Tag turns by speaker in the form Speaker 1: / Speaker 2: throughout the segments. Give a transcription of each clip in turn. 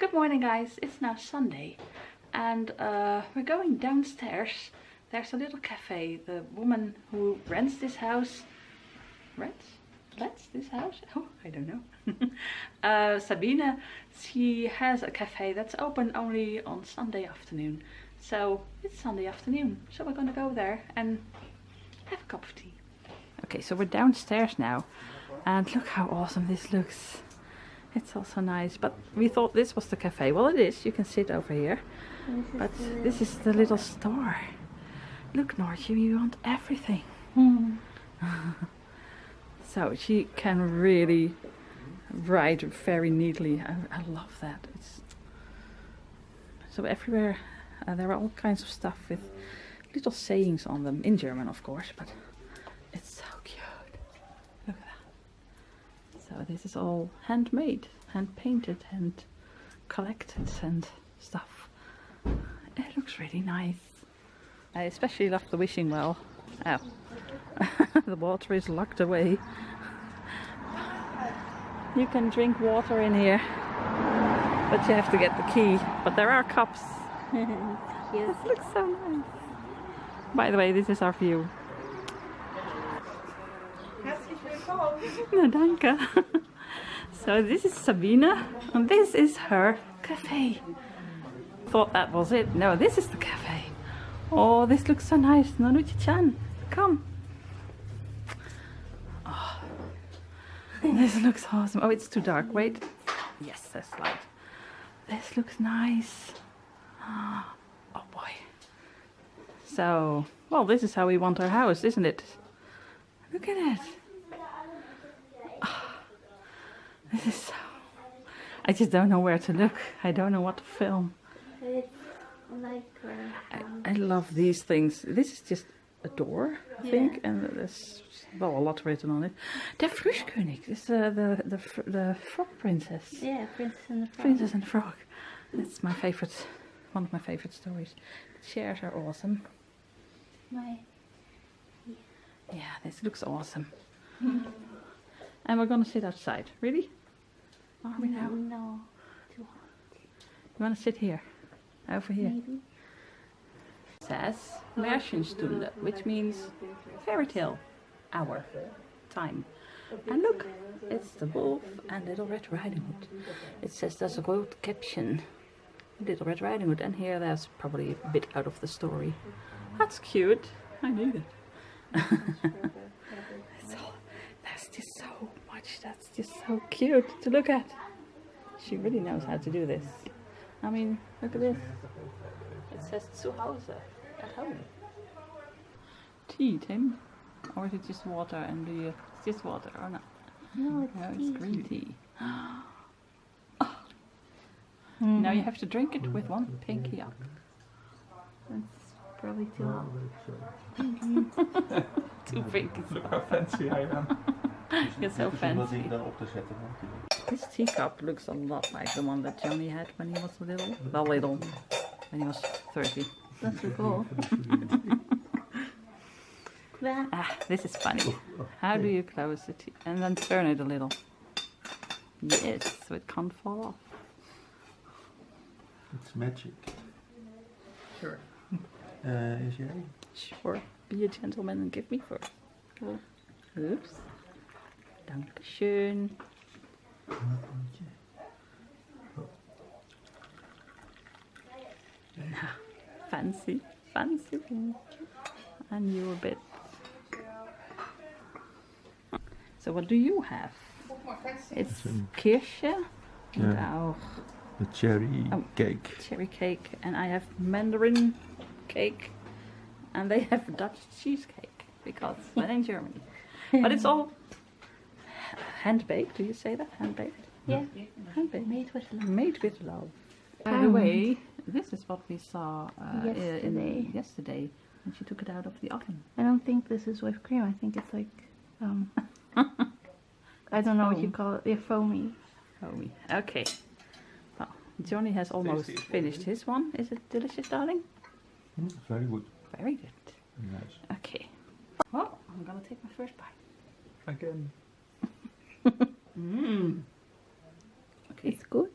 Speaker 1: Good morning guys, it's now Sunday and we're going downstairs. There's a little cafe. The woman who rents this house, lets this house? Oh, I don't know. Sabine, she has a cafe that's open only on Sunday afternoon. So it's Sunday afternoon, so we're gonna go there and have a cup of tea. Okay, so we're downstairs now and look how awesome this looks. It's also nice, but we thought this was the cafe. Well, it is. You can sit over here. But this is the little store. Look, Noortje, we want everything. So she can really write very neatly. I love that. So everywhere there are all kinds of stuff with little sayings on them, in German of course, but it's so cute. Look at that. So this is all handmade, hand painted, and collected and stuff. It looks really nice. I especially love the wishing well. Oh, the water is locked away. You can drink water in here, but you have to get the key. But there are cups. This looks so nice. By the way, this is our view. No, danke. So this is Sabine, and this is her cafe. Thought that was it. No, this is the cafe. Oh, this looks so nice. Noortje, come. Oh, this looks awesome. Oh, it's too dark. Wait. Yes, that's light. This looks nice. Oh boy. So, well, this is how we want our house, isn't it? Look at it. Oh, this is so... I just don't know where to look. I don't know what to film.
Speaker 2: It's like
Speaker 1: I love these things. This is just a door, I think, and there's, well, a lot written on it. Der Frühkönig is the frog princess.
Speaker 2: Yeah, Princess and the Frog.
Speaker 1: Princess and the Frog. That's my favorite, one of my favorite stories. The chairs are awesome. Yeah, this looks awesome. And we're gonna sit outside. Really? Are we now?
Speaker 2: No, too hot.
Speaker 1: You wanna sit here? Over here.
Speaker 2: Maybe.
Speaker 1: It says Märchenstunde, which means fairy tale hour, time. And look, it's the wolf and Little Red Riding Hood. It says there's a road caption, Little Red Riding Hood, and here there's probably a bit out of the story. That's cute. I need it. That's just so much. That's just so cute to look at. She really knows how to do this. I mean, look at this. It says zu Hause, at home. Tea, Tim? Or is it just water and it's just water or not?
Speaker 2: No,
Speaker 1: It's green tea. Oh. Now you have to drink it with one pinky up.
Speaker 2: That's probably too hot.
Speaker 1: Two pinkies.
Speaker 3: Look how fancy I am.
Speaker 1: You're so fancy. This teacup looks a lot like the one that Johnny had when he was little. Well, little. When he was 30.
Speaker 2: That's so cool.
Speaker 1: Ah, this is funny. How do you close the tea? And then turn it a little. Yes, so it can't fall off.
Speaker 3: It's magic.
Speaker 1: Sure.
Speaker 3: Is jij?
Speaker 1: Sure. Be a gentleman and give me first. Cool. Oops. Dankeschön. Fancy, fancy. And you a bit. So what do you have? It's Kirsche and auch
Speaker 3: The cherry cake.
Speaker 1: cherry cake, and I have mandarin cake, and they have Dutch cheesecake because we're in Germany. But it's all hand baked. Do you say that? Hand baked?
Speaker 2: Yeah,
Speaker 1: Hand baked.
Speaker 2: made with love.
Speaker 1: Made with love. By the way, this is what we saw
Speaker 2: Yesterday.
Speaker 1: and she took it out of the oven.
Speaker 2: I don't think this is whipped cream. I think it's like, I don't know what you call it. Yeah, foamy.
Speaker 1: Foamy. Okay. Well, Johnny has almost finished his one. Is it delicious, darling?
Speaker 3: Very good.
Speaker 1: Very good.
Speaker 3: Nice.
Speaker 1: Okay. Well, I'm gonna take my first bite.
Speaker 3: Again.
Speaker 1: Mmm. Okay.
Speaker 2: It's good.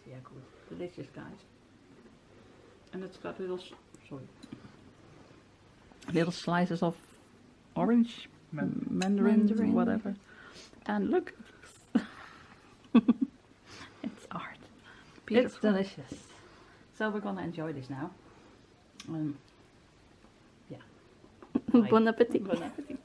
Speaker 1: Sehr gut. delicious, guys. And it's got little, little slices of orange, mandarin, whatever. And look, it's art. Beautiful. It's delicious. So we're gonna enjoy this now. Yeah.
Speaker 2: Bon appetit.
Speaker 1: Bon appetit.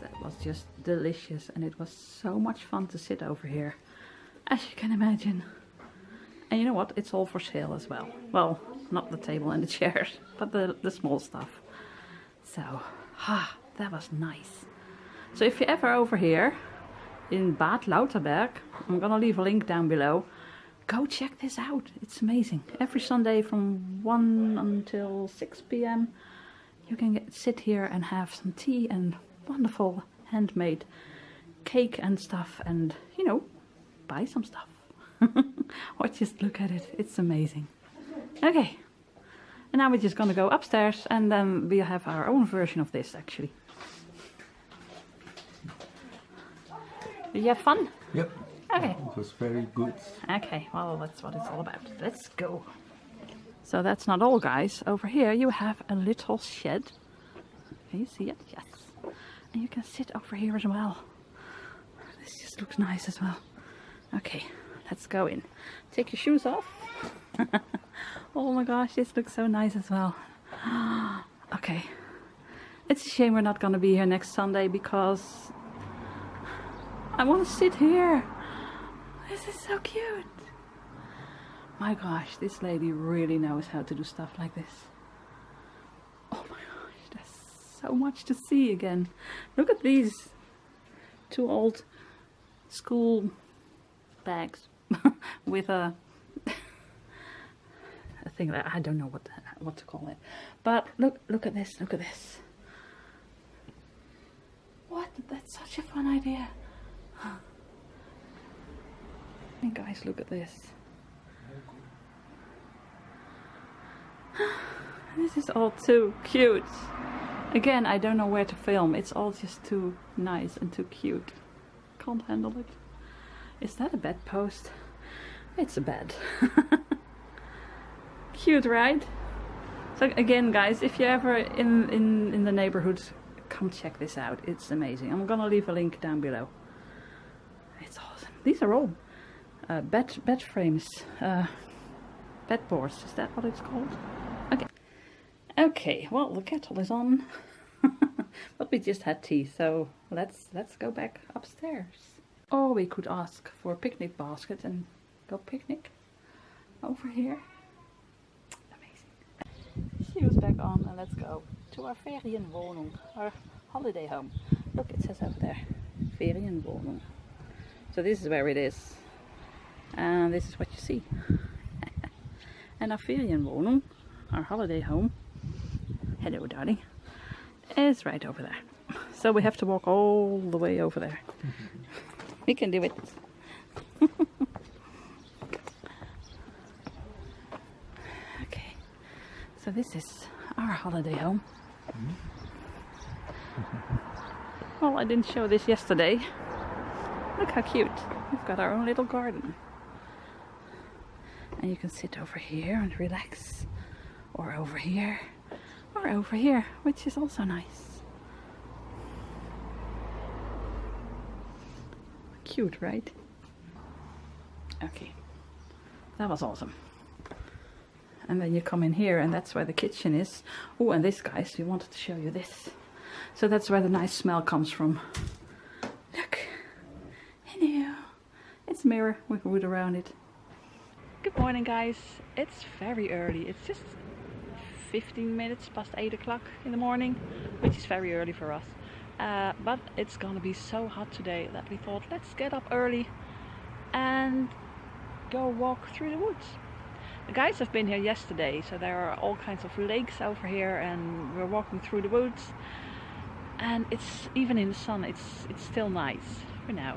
Speaker 1: That was just delicious, and it was so much fun to sit over here, as you can imagine. And you know what, it's all for sale as well. Well, not the table and the chairs, but the small stuff. So that was nice. So if you're ever over here in Bad Lauterberg, I'm gonna leave a link down below. Go check this out, it's amazing. Every Sunday from 1 until 6 p.m. you can sit here and have some tea and wonderful handmade cake and stuff, and you know, buy some stuff or just look at it. It's amazing. Okay, and now we're just gonna go upstairs, and then we have our own version of this actually. Did you have fun?
Speaker 3: Yep.
Speaker 1: Okay.
Speaker 3: It was very good.
Speaker 1: Okay, well, that's what it's all about. Let's go. So that's not all, guys. Over here you have a little shed. Can you see it? Yes. And you can sit over here as well. This just looks nice as well. Okay, let's go in. Take your shoes off. Oh my gosh, this looks so nice as well. Okay. It's a shame we're not gonna be here next Sunday because I want to sit here. This is so cute. My gosh, this lady really knows how to do stuff like this. Oh my gosh, there's so much to see again. Look at these two old school bags with a thing that I don't know what to call it. But look at this, look at this. What? That's such a fun idea. And guys, look at this. This is all too cute. Again, I don't know where to film. It's all just too nice and too cute. Can't handle it. Is that a bedpost? It's a bed. Cute, right? So again, guys, if you're ever in the neighborhood, come check this out. It's amazing. I'm gonna leave a link down below. It's awesome. These are all bed frames, bed boards. Is that what it's called? Okay. Okay. Well, the kettle is on, but we just had tea, so let's go back upstairs. Or we could ask for a picnic basket and go picnic over here. Amazing. Shoes back on, and let's go to our Ferienwohnung, our holiday home. Look, it says over there, Ferienwohnung. So this is where it is. And this is what you see. And our Ferienwohnung, our holiday home, hello darling, is right over there. So we have to walk all the way over there. We can do it. Okay, so this is our holiday home. Well, I didn't show this yesterday. Look how cute. We've got our own little garden. And you can sit over here and relax, or over here, which is also nice. Cute, right? Okay, that was awesome. And then you come in here, and that's where the kitchen is. Oh, and this, guys, we wanted to show you this. So that's where the nice smell comes from. Look, hello. It's a mirror with wood around it. Good morning, guys. It's very early. It's just 15 minutes past 8 o'clock in the morning, which is very early for us. But it's gonna be so hot today that we thought, let's get up early and go walk through the woods. The guys have been here yesterday, so there are all kinds of lakes over here, and we're walking through the woods. And it's even in the sun, it's still nice for now,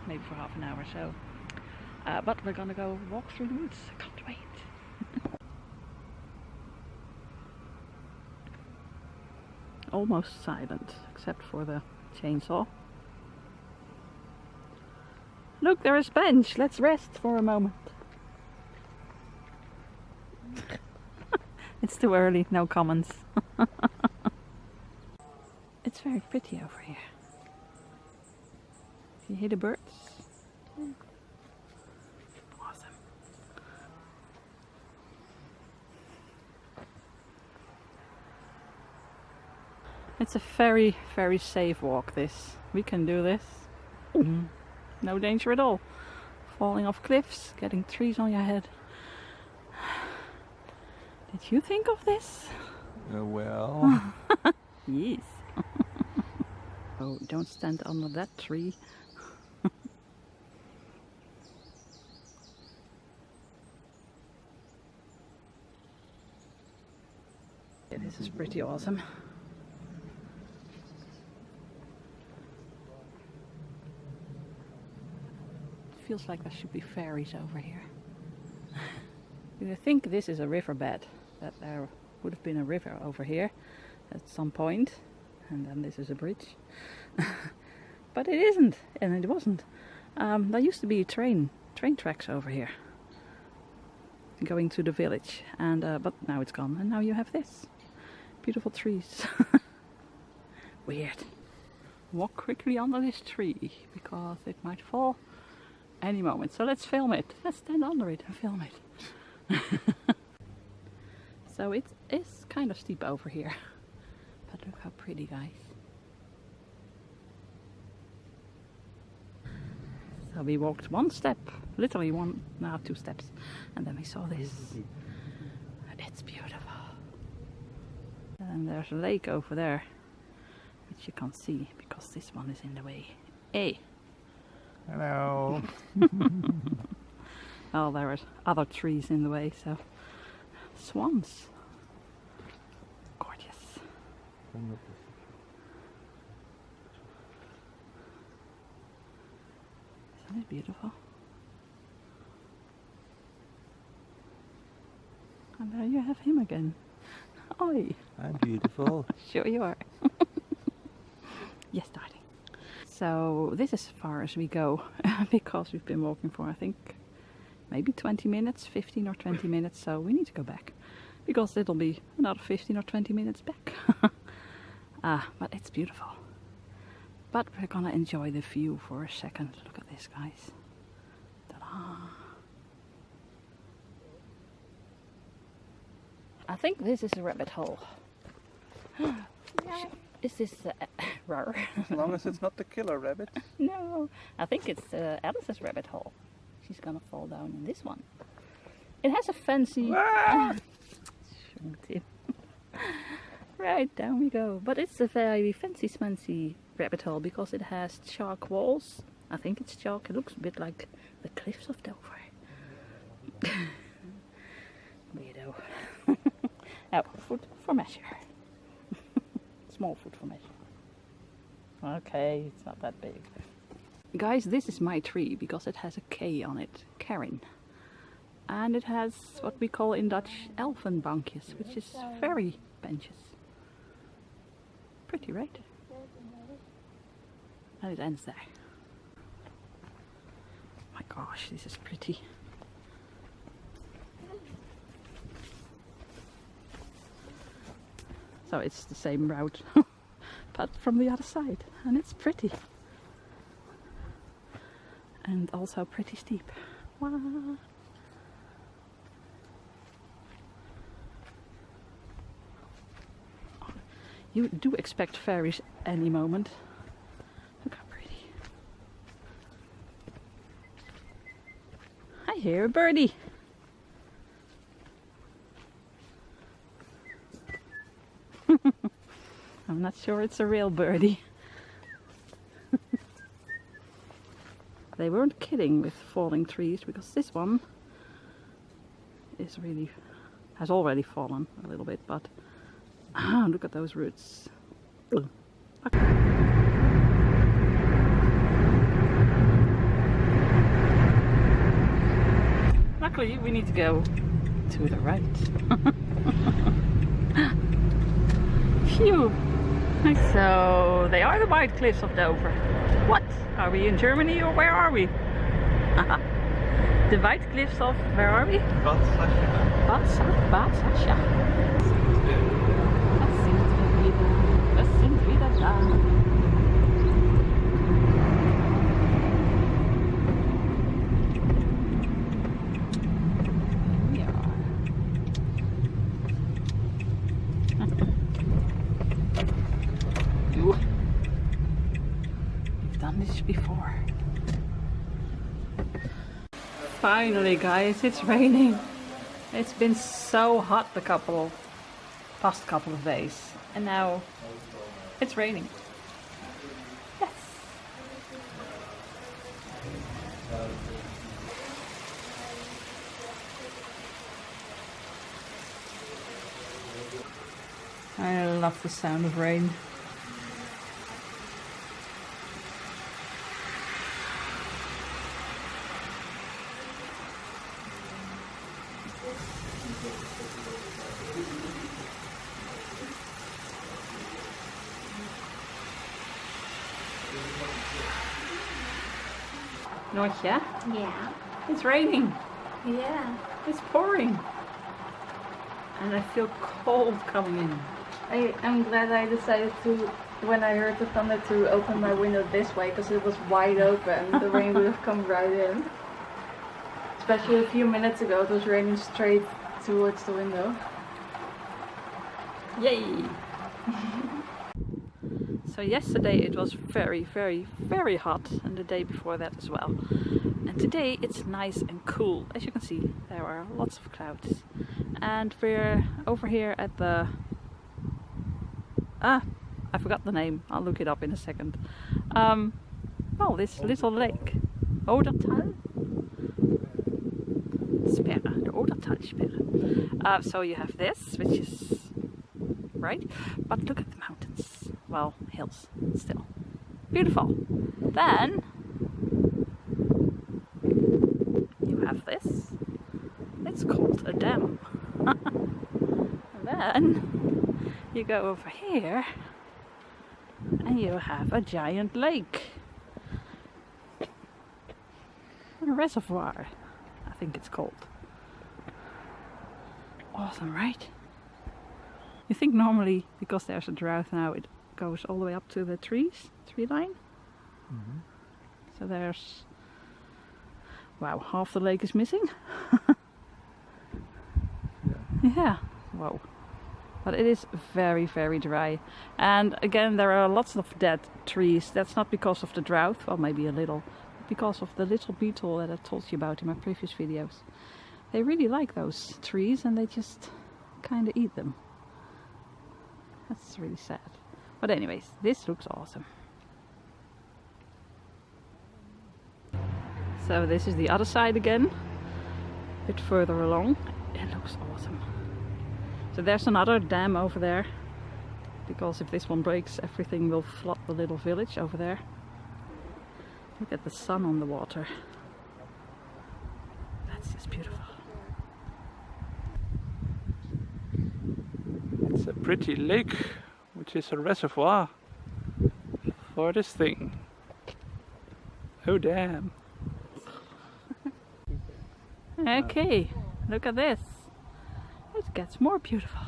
Speaker 1: maybe for half an hour or so. But we're gonna go walk through the woods. I can't wait. Almost silent, except for the chainsaw. Look, there is a bench. Let's rest for a moment. It's too early, no comments. It's very pretty over here. You hear the birds? Awesome. It's a very, very safe walk, this. We can do this. No danger at all. Falling off cliffs, getting trees on your head. Did you think of this?
Speaker 3: Well...
Speaker 1: Yes. Oh, don't stand under that tree. Yeah, this is pretty awesome. It feels like there should be ferries over here. I think this is a riverbed, that there would have been a river over here at some point, and then this is a bridge. But it isn't, and it wasn't. There used to be train tracks over here going to the village, and but now it's gone, and now you have this beautiful trees. Weird. Walk quickly under this tree because it might fall any moment. So let's film it. Let's stand under it and film it. So it is kind of steep over here, but look how pretty, guys. So we walked one step, literally two steps, and then we saw this. It's beautiful. And there's a lake over there, which you can't see because this one is in the way. Hey!
Speaker 3: Hello!
Speaker 1: Oh, there are other trees in the way, so swans. Gorgeous. Isn't it beautiful? And there you have him again. Oi!
Speaker 3: I'm beautiful.
Speaker 1: Sure you are. Yes, darling. So this is as far as we go because we've been walking for, I think, maybe 20 minutes, 15 or 20 minutes, so we need to go back because it'll be another 15 or 20 minutes back. But it's beautiful. But we're gonna enjoy the view for a second. Look at this, guys. Ta-da! I think this is a rabbit hole. Is this rare?
Speaker 3: As long as it's not the killer rabbit.
Speaker 1: No, I think it's Alice's rabbit hole. She's gonna fall down in this one. It has a fancy... Right, down we go. But it's a very fancy smancy rabbit hole because it has chalk walls. I think it's chalk. It looks a bit like the cliffs of Dover. Weirdo. Oh, food for measure. Small food for measure. Okay, it's not that big. Guys, this is my tree because it has a K on it, Karen. And it has what we call in Dutch elfenbankjes, which is fairy benches. Pretty, right? And it ends there. My gosh, this is pretty.
Speaker 2: So it's the same route, but from the other side. And it's pretty. And also pretty steep. Wow. You do expect fairies any moment. Look how pretty. I hear a birdie. I'm not sure it's a real birdie. They weren't kidding with falling trees, because this one is really has already fallen a little bit, but look at those roots. Luckily we need to go to the right. Phew! So they are the White Cliffs of Dover. What? Are we in Germany or where are we? The White Cliffs of, where are we? Bad Sascha. Das sind wieder da. We've done this before. Finally, guys, it's raining. It's been so hot the past couple of days, and now it's raining. Yes. I love the sound of rain. Noortje?
Speaker 1: Yeah.
Speaker 2: It's raining.
Speaker 1: Yeah.
Speaker 2: It's pouring. And I feel cold coming in.
Speaker 1: I'm glad I decided to, when I heard the thunder, to open my window this way, because it was wide open. The rain would have come right in. Especially a few minutes ago, it was raining straight towards the window.
Speaker 2: Yay! So yesterday it was very, very, very hot, and the day before that as well. And today it's nice and cool. As you can see, there are lots of clouds. And we're over here at the... I forgot the name. I'll look it up in a second. Well, this little lake. Odertal? Sperre. The Odertalsperre. So you have this, which is... right? But look at the mountains. Well, hills still. Beautiful. Then you have this. It's called a dam. And then you go over here and you have a giant lake. A reservoir, I think it's called. Awesome, right? You think normally, because there's a drought now, it goes all the way up to the tree line. Mm-hmm. So there's, wow, half the lake is missing. Yeah, whoa. But it is very, very dry. And again, there are lots of dead trees. That's not because of the drought, well, maybe a little, but because of the little beetle that I told you about in my previous videos. They really like those trees, and they just kind of eat them. That's really sad. But anyways, this looks awesome. So this is the other side again, a bit further along. It looks awesome. So there's another dam over there, because if this one breaks, everything will flood the little village over there. Look at the sun on the water. That's just beautiful.
Speaker 3: It's a pretty lake, which is a reservoir for this thing. Oh damn.
Speaker 2: Okay, look at this. It gets more beautiful.